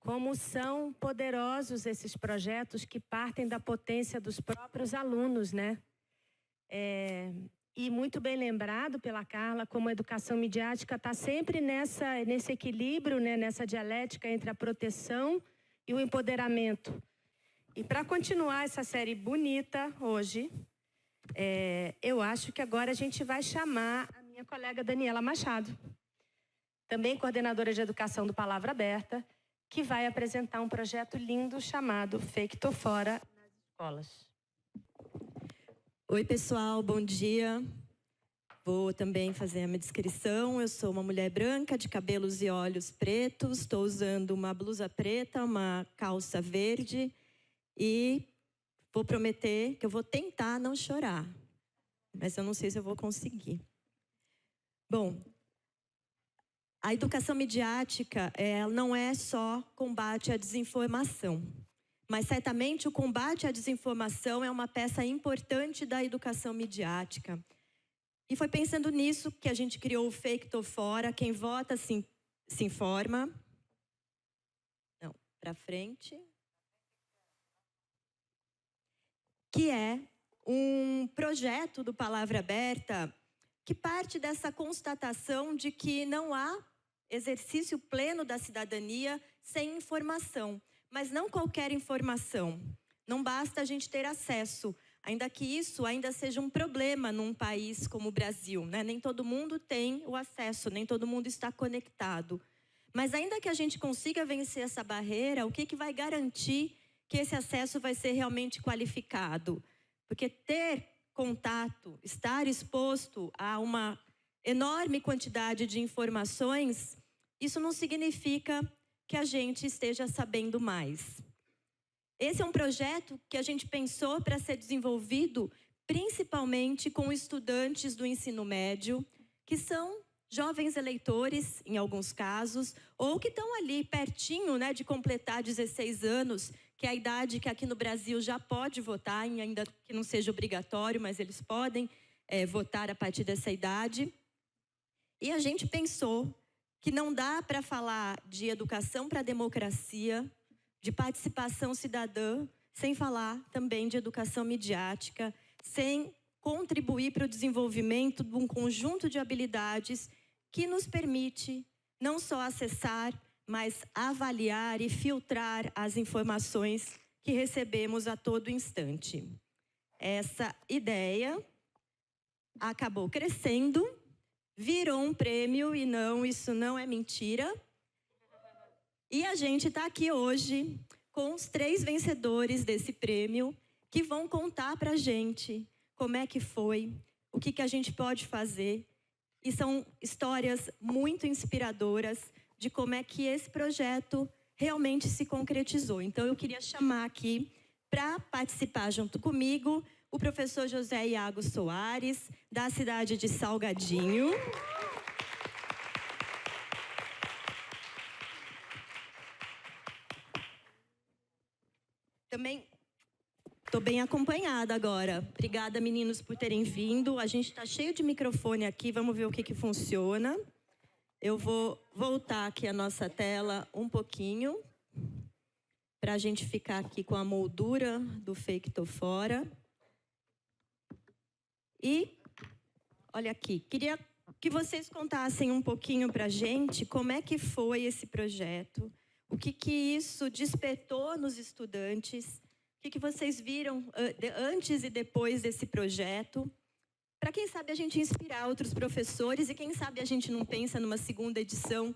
como são poderosos esses projetos que partem da potência dos próprios alunos, né? E muito bem lembrado pela Carla, como a educação midiática está sempre nesse equilíbrio, né? Nessa dialética entre a proteção e o empoderamento. E para continuar essa série bonita hoje, eu acho que agora a gente vai chamar a minha colega Daniela Machado, também coordenadora de educação do Palavra Aberta, que vai apresentar um projeto lindo chamado Fake Tô Fora nas escolas. Oi, pessoal, bom dia. Vou também fazer a minha descrição. Eu sou uma mulher branca, de cabelos e olhos pretos. Estou usando uma blusa preta, uma calça verde. E vou prometer que eu vou tentar não chorar. Mas eu não sei se eu vou conseguir. Bom, a educação midiática não é só combate à desinformação. Mas, certamente, o combate à desinformação é uma peça importante da educação midiática. E foi pensando nisso que a gente criou o Fake Tô Fora. Quem vota se informa. Não, para frente. Que é um projeto do Palavra Aberta que parte dessa constatação de que não há exercício pleno da cidadania sem informação. Mas não qualquer informação. Não basta a gente ter acesso, ainda que isso ainda seja um problema num país como o Brasil, né? Nem todo mundo tem o acesso, nem todo mundo está conectado. Mas ainda que a gente consiga vencer essa barreira, o que vai garantir que esse acesso vai ser realmente qualificado? Porque ter contato, estar exposto a uma enorme quantidade de informações, isso não significa que a gente esteja sabendo mais. Esse é um projeto que a gente pensou para ser desenvolvido principalmente com estudantes do ensino médio, que são jovens eleitores, em alguns casos, ou que estão ali pertinho, né, de completar 16 anos, que é a idade que aqui no Brasil já pode votar, ainda que não seja obrigatório, mas eles podem votar a partir dessa idade. E a gente pensou que não dá para falar de educação para a democracia, de participação cidadã, sem falar também de educação midiática, sem contribuir para o desenvolvimento de um conjunto de habilidades que nos permite não só acessar, mas avaliar e filtrar as informações que recebemos a todo instante. Essa ideia acabou crescendo, virou um prêmio e não, isso não é mentira. E a gente está aqui hoje com os 3 vencedores desse prêmio que vão contar para a gente como é que foi, o que a gente pode fazer. E são histórias muito inspiradoras de como é que esse projeto realmente se concretizou. Então, eu queria chamar aqui para participar junto comigo o professor José Iago Soares, da cidade de Salgadinho. Também estou bem acompanhada agora. Obrigada, meninos, por terem vindo. A gente está cheio de microfone aqui, vamos ver o que funciona. Eu vou voltar aqui a nossa tela um pouquinho, para a gente ficar aqui com a moldura do Fake Tô Fora. E, olha aqui, queria que vocês contassem um pouquinho para a gente como é que foi esse projeto, o que isso despertou nos estudantes, o que vocês viram antes e depois desse projeto, para quem sabe a gente inspirar outros professores e quem sabe a gente não pensa numa segunda edição.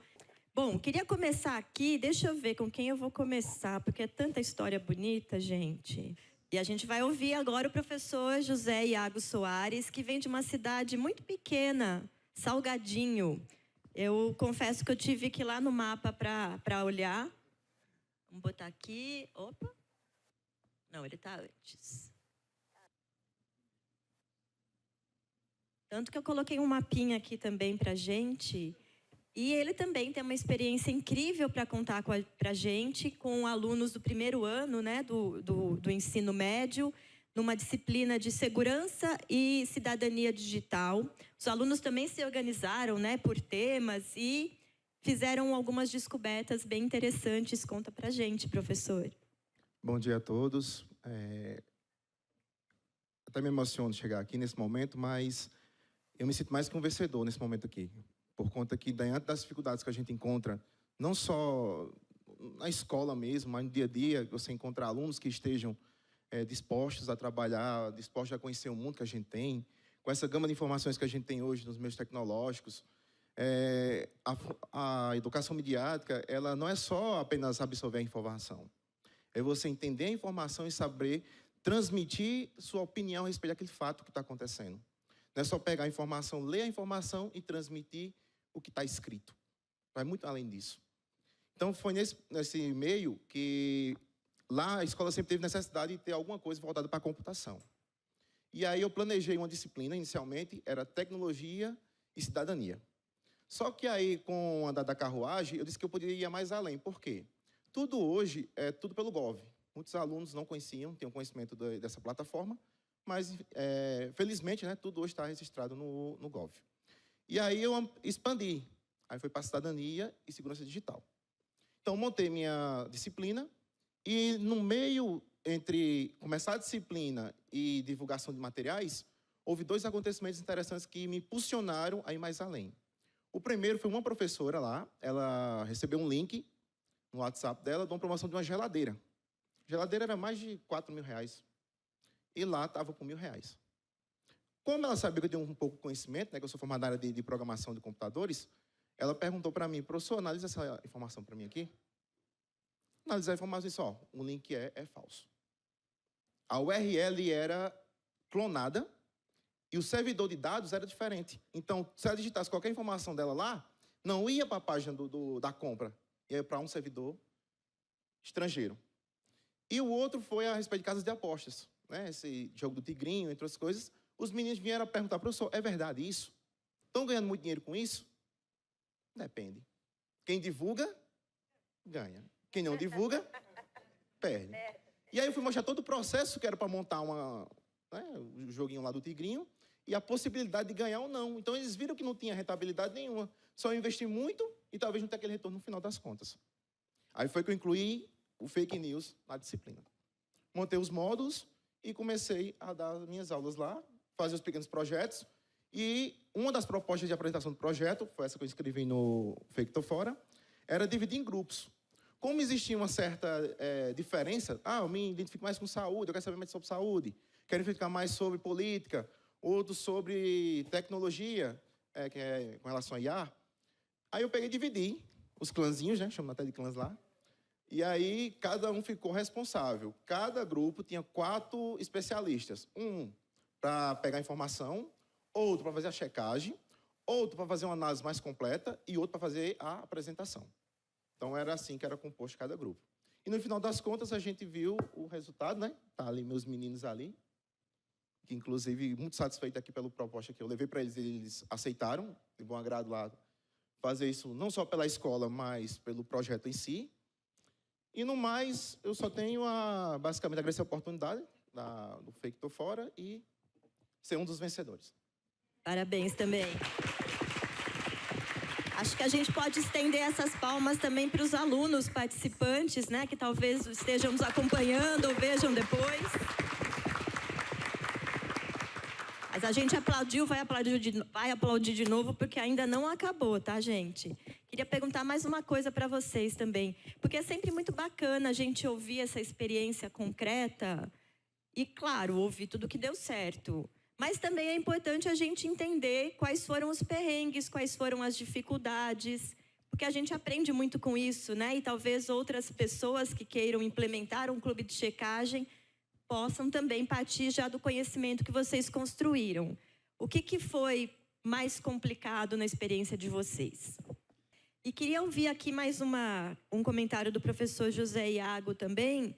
Bom, queria começar aqui, deixa eu ver com quem eu vou começar, porque é tanta história bonita, gente. E a gente vai ouvir agora o professor José Iago Soares, que vem de uma cidade muito pequena, Salgadinho. Eu confesso que eu tive que ir lá no mapa para olhar. Vamos botar aqui. Opa. Não, ele está antes. Tanto que eu coloquei um mapinha aqui também para a gente. E ele também tem uma experiência incrível para contar para a gente, com alunos do primeiro ano, né, do ensino médio, numa disciplina de segurança e cidadania digital. Os alunos também se organizaram, né, por temas e fizeram algumas descobertas bem interessantes. Conta pra gente, professor. Bom dia a todos. Até me emociono de chegar aqui nesse momento, mas eu me sinto mais que um vencedor nesse momento aqui, por conta que, diante das dificuldades que a gente encontra, não só na escola mesmo, mas no dia a dia, você encontra alunos que estejam dispostos a trabalhar, dispostos a conhecer o mundo que a gente tem, com essa gama de informações que a gente tem hoje nos meios tecnológicos. A educação midiática, ela não é só apenas absorver a informação, é você entender a informação e saber transmitir sua opinião a respeito daquele fato que está acontecendo. Não é só pegar a informação, ler a informação e transmitir o que está escrito. Vai muito além disso. Então, foi nesse meio que lá a escola sempre teve necessidade de ter alguma coisa voltada para a computação. E aí eu planejei uma disciplina, inicialmente, era tecnologia e cidadania. Só que aí, com o andar da carruagem, eu disse que eu poderia ir mais além. Por quê? Tudo hoje é tudo pelo Gov. Muitos alunos não conheciam, tinham conhecimento dessa plataforma, mas, felizmente, né, tudo hoje está registrado no Gov. E aí eu expandi. Aí foi para cidadania e segurança digital. Então, montei minha disciplina e, no meio entre começar a disciplina e divulgação de materiais, houve 2 acontecimentos interessantes que me impulsionaram a ir mais além. O primeiro foi uma professora lá, ela recebeu um link no WhatsApp dela de uma promoção de uma geladeira. A geladeira era mais de R$4.000. E lá estava por R$1.000. Como ela sabia que eu tinha um pouco de conhecimento, né, que eu sou formado na área de programação de computadores, ela perguntou para mim, professor, analisa essa informação para mim aqui. Analisar a informação e disse, ó, o link é falso. A URL era clonada e o servidor de dados era diferente. Então, se ela digitasse qualquer informação dela lá, não ia para a página da compra, ia para um servidor estrangeiro. E o outro foi a respeito de casas de apostas, né? Esse jogo do tigrinho, entre outras coisas. Os meninos vieram perguntar, professor, é verdade isso? Estão ganhando muito dinheiro com isso? Depende. Quem divulga, ganha. Quem não divulga, perde. E aí eu fui mostrar todo o processo que era para montar o joguinho lá do tigrinho e a possibilidade de ganhar ou não. Então eles viram que não tinha rentabilidade nenhuma. Só investir muito e talvez não ter aquele retorno no final das contas. Aí foi que eu incluí o fake news na disciplina. Montei os módulos e comecei a dar minhas aulas lá, fazer os pequenos projetos. E uma das propostas de apresentação do projeto, foi essa que eu escrevi no Fake Tô Fora, era dividir em grupos. Como existia uma certa diferença, eu me identifico mais com saúde, eu quero saber mais sobre saúde, quero identificar mais sobre política, outros sobre tecnologia, que é com relação a IA. Aí eu peguei e dividi os clãzinhos, né, chamam até de clãs lá, e aí cada um ficou responsável. Cada grupo tinha 4 especialistas, um para pegar informação, outro para fazer a checagem, outro para fazer uma análise mais completa e outro para fazer a apresentação. Então, era assim que era composto cada grupo. E, no final das contas, a gente viu o resultado, né? Tá ali meus meninos ali, que, inclusive, muito satisfeito aqui pela proposta que eu levei para eles. Eles aceitaram, de bom agrado lá, fazer isso não só pela escola, mas pelo projeto em si. E, no mais, eu só tenho basicamente, agradecer a oportunidade do Fake Tô Fora e ser um dos vencedores. Parabéns também. Acho que a gente pode estender essas palmas também para os alunos participantes, né, que talvez estejam nos acompanhando ou vejam depois. Mas a gente aplaudiu, vai aplaudir de novo, porque ainda não acabou, tá, gente? Queria perguntar mais uma coisa para vocês também, porque é sempre muito bacana a gente ouvir essa experiência concreta e, claro, ouvir tudo que deu certo. Mas também é importante a gente entender quais foram os perrengues, quais foram as dificuldades, porque a gente aprende muito com isso, né? E talvez outras pessoas que queiram implementar um clube de checagem possam também partir já do conhecimento que vocês construíram. O que foi mais complicado na experiência de vocês? E queria ouvir aqui mais um comentário do professor José Iago também.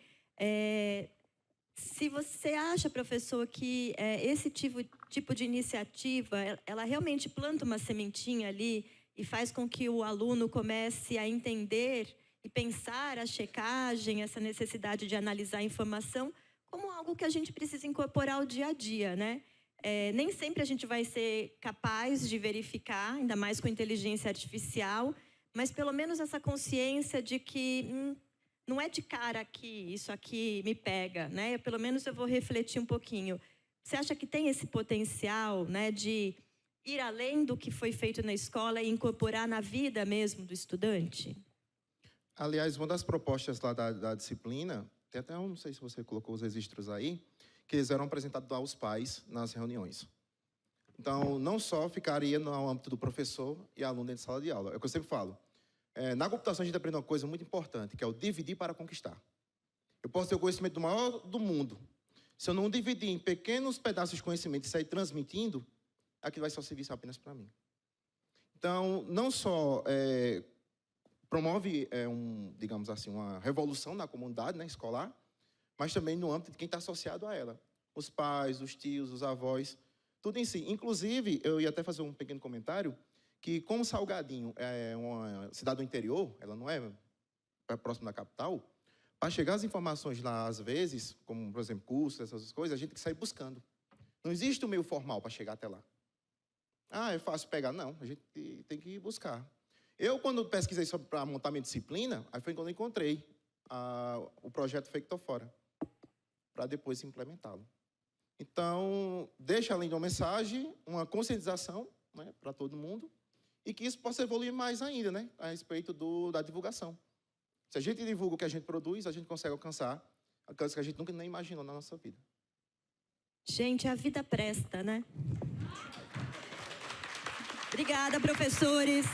Se você acha, professor, que esse tipo de iniciativa, ela realmente planta uma sementinha ali e faz com que o aluno comece a entender e pensar a checagem, essa necessidade de analisar a informação, como algo que a gente precisa incorporar ao dia a dia, né? Nem sempre a gente vai ser capaz de verificar, ainda mais com inteligência artificial, mas pelo menos essa consciência de que não é de cara aqui, isso aqui me pega, né? Pelo menos eu vou refletir um pouquinho. Você acha que tem esse potencial, né, de ir além do que foi feito na escola e incorporar na vida mesmo do estudante? Aliás, uma das propostas lá da disciplina, tem até, não sei se você colocou os registros aí, que eles eram apresentados aos pais nas reuniões. Então, não só ficaria no âmbito do professor e aluno dentro de sala de aula. É o que eu sempre falo. Na computação, a gente aprende uma coisa muito importante, que é o dividir para conquistar. Eu posso ter o conhecimento do maior do mundo. Se eu não dividir em pequenos pedaços de conhecimento e sair transmitindo, aquilo vai só servir apenas para mim. Então, não só promove, digamos assim, uma revolução na comunidade, né, escolar, mas também no âmbito de quem está associado a ela. Os pais, os tios, os avós, tudo em si. Inclusive, eu ia até fazer um pequeno comentário, que como Salgadinho é uma cidade do interior, ela não é próxima da capital, para chegar as informações lá, às vezes, como, por exemplo, cursos, essas coisas, a gente tem que sair buscando. Não existe um meio formal para chegar até lá. Ah, é fácil pegar? Não, a gente tem que ir buscar. Eu, quando pesquisei para montar minha disciplina, aí foi quando eu encontrei o projeto Feito Fora, para depois implementá-lo. Então, deixa além de uma mensagem, uma conscientização, né, para todo mundo, e que isso possa evoluir mais ainda, né, a respeito da divulgação. Se a gente divulga o que a gente produz, a gente consegue alcançar alcances que a gente nunca nem imaginou na nossa vida. Gente, a vida presta, né? Obrigada, professores.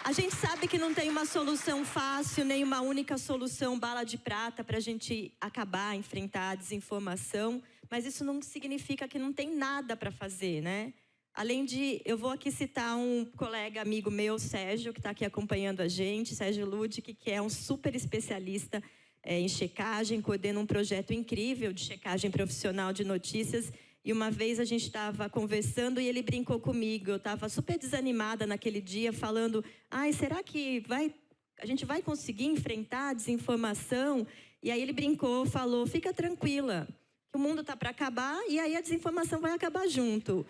A gente sabe que não tem uma solução fácil, nem uma única solução bala de prata para a gente acabar, enfrentar a desinformação, mas isso não significa que não tem nada para fazer, né? Além de, eu vou aqui citar um colega amigo meu, Sérgio, que está aqui acompanhando a gente, Sérgio Ludic, que é um super especialista em checagem, coordena um projeto incrível de checagem profissional de notícias. E uma vez a gente estava conversando e ele brincou comigo. Eu estava super desanimada naquele dia, falando, será que a gente vai conseguir enfrentar a desinformação? E aí ele brincou, falou, fica tranquila, que o mundo está para acabar e aí a desinformação vai acabar junto.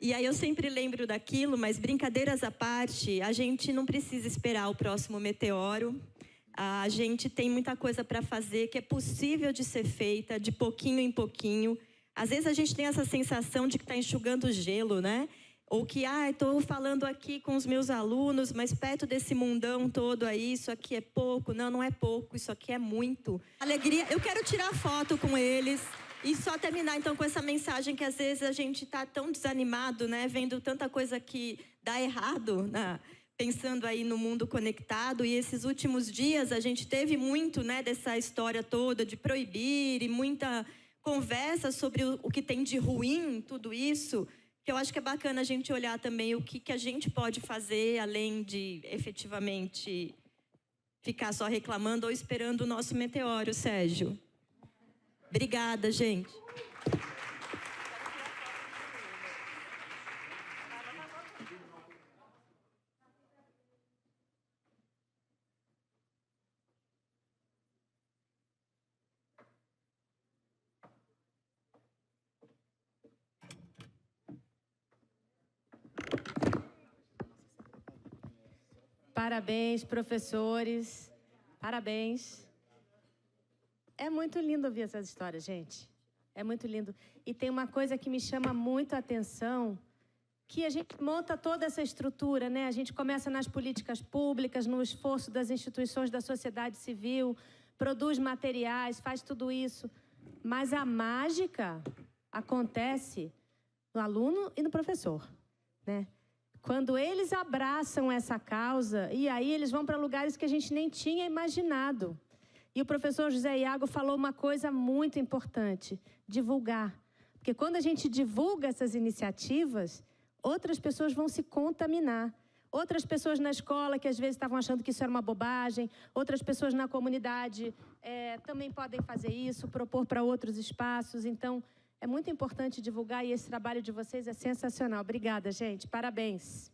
E aí eu sempre lembro daquilo, mas brincadeiras à parte, a gente não precisa esperar o próximo meteoro. A gente tem muita coisa para fazer que é possível de ser feita de pouquinho em pouquinho. Às vezes a gente tem essa sensação de que está enxugando gelo, né? Ou que, estou falando aqui com os meus alunos, mas perto desse mundão todo aí, isso aqui é pouco. Não, não é pouco, isso aqui é muito. Alegria, eu quero tirar foto com eles. E só terminar, então, com essa mensagem que, às vezes, a gente está tão desanimado, né? Vendo tanta coisa que dá errado, né? Pensando aí no mundo conectado. E esses últimos dias, a gente teve muito, né, dessa história toda de proibir e muita conversa sobre o que tem de ruim, tudo isso, que eu acho que é bacana a gente olhar também o que a gente pode fazer, além de, efetivamente, ficar só reclamando ou esperando o nosso meteoro, Sérgio. Obrigada, gente. Parabéns, professores. Parabéns. É muito lindo ouvir essas histórias, gente. É muito lindo. E tem uma coisa que me chama muito a atenção, que a gente monta toda essa estrutura, né? A gente começa nas políticas públicas, no esforço das instituições da sociedade civil, produz materiais, faz tudo isso. Mas a mágica acontece no aluno e no professor, né? Quando eles abraçam essa causa, e aí eles vão para lugares que a gente nem tinha imaginado. E o professor José Iago falou uma coisa muito importante, divulgar. Porque quando a gente divulga essas iniciativas, outras pessoas vão se contaminar. Outras pessoas na escola que às vezes estavam achando que isso era uma bobagem, outras pessoas na comunidade também podem fazer isso, propor para outros espaços. Então, é muito importante divulgar e esse trabalho de vocês é sensacional. Obrigada, gente. Parabéns.